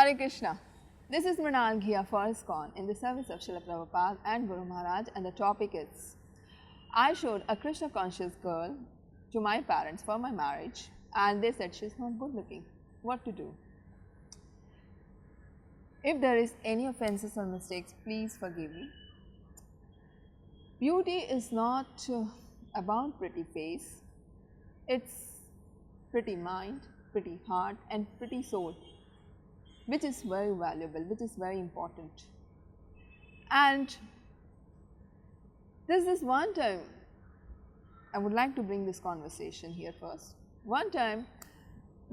Hare Krishna. This is Mrinal Ghia for ISKCON in the service of Srila Prabhupada and Guru Maharaj, and the topic is, I showed a Krishna conscious girl to my parents for my marriage and they said she's not good looking. What to do? If there is any offenses or mistakes, please forgive me. Beauty is not about pretty face, it's pretty mind, pretty heart and pretty soul, which is very valuable, which is very important. And this is one time, I would like to bring this conversation here first. One time,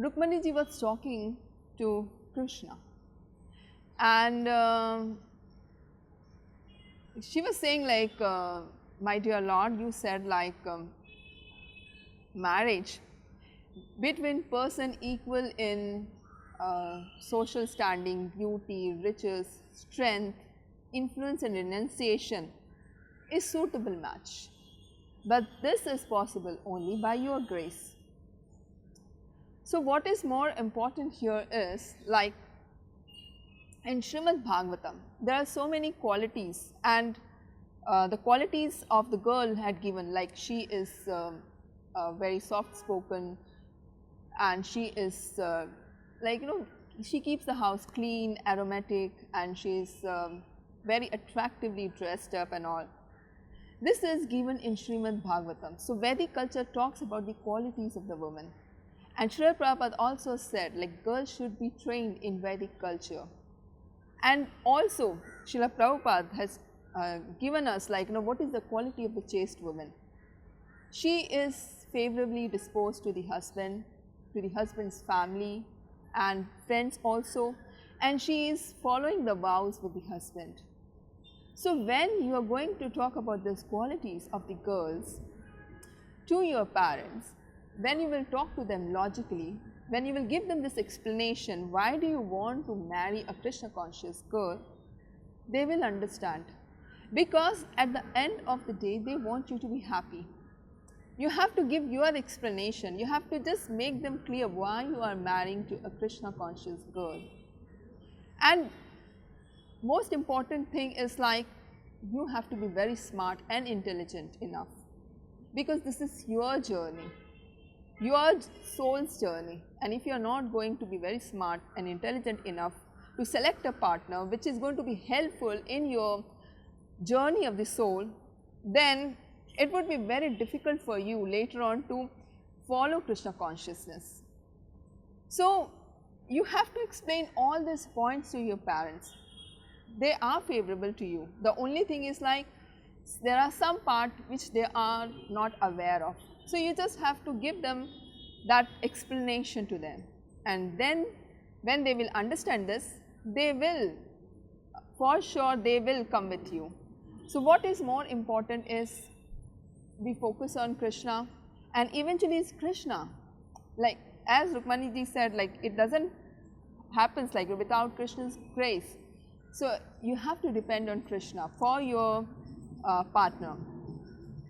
Rukmani ji was talking to Krishna, and she was saying like, my dear Lord, you said like marriage between person equal in social standing, beauty, riches, strength, influence and renunciation is suitable match. But this is possible only by your grace. So what is more important here is, like in Srimad Bhagavatam, there are so many qualities, and the qualities of the girl had given, like she is very soft spoken, and she is like, you know, she keeps the house clean, aromatic, and she is very attractively dressed up and all. This is given in Srimad Bhagavatam. So Vedic culture talks about the qualities of the woman, and Srila Prabhupada also said like girls should be trained in Vedic culture. And also Srila Prabhupada has given us like, you know, what is the quality of the chaste woman. She is favorably disposed to the husband's family and friends also, and she is following the vows with the husband. So when you are going to talk about these qualities of the girls to your parents, when you will talk to them logically, when you will give them this explanation, why do you want to marry a Krishna conscious girl, they will understand. Because at the end of the day, they want you to be happy. You have to give your explanation, you have to just make them clear why you are marrying to a Krishna conscious girl. And most important thing is like, you have to be very smart and intelligent enough, because this is your journey, your soul's journey, and if you are not going to be very smart and intelligent enough to select a partner which is going to be helpful in your journey of the soul, then it would be very difficult for you later on to follow Krishna consciousness. So you have to explain all these points to your parents. They are favorable to you. The only thing is like, there are some part which they are not aware of. So you just have to give them that explanation to them, and then when they will understand this, they will, for sure they will come with you. So what is more important is, we focus on Krishna, and eventually it's Krishna. Like as Rukmani ji said, like it doesn't happen like without Krishna's grace. So you have to depend on Krishna for your partner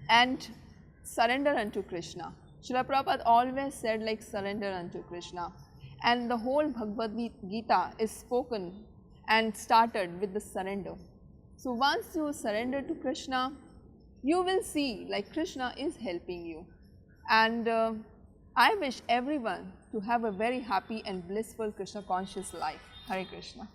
and surrender unto Krishna. Srila Prabhupada always said like surrender unto Krishna, and the whole Bhagavad Gita is spoken and started with the surrender. So once you surrender to Krishna, you will see like Krishna is helping you. And I wish everyone to have a very happy and blissful Krishna conscious life. Hare Krishna.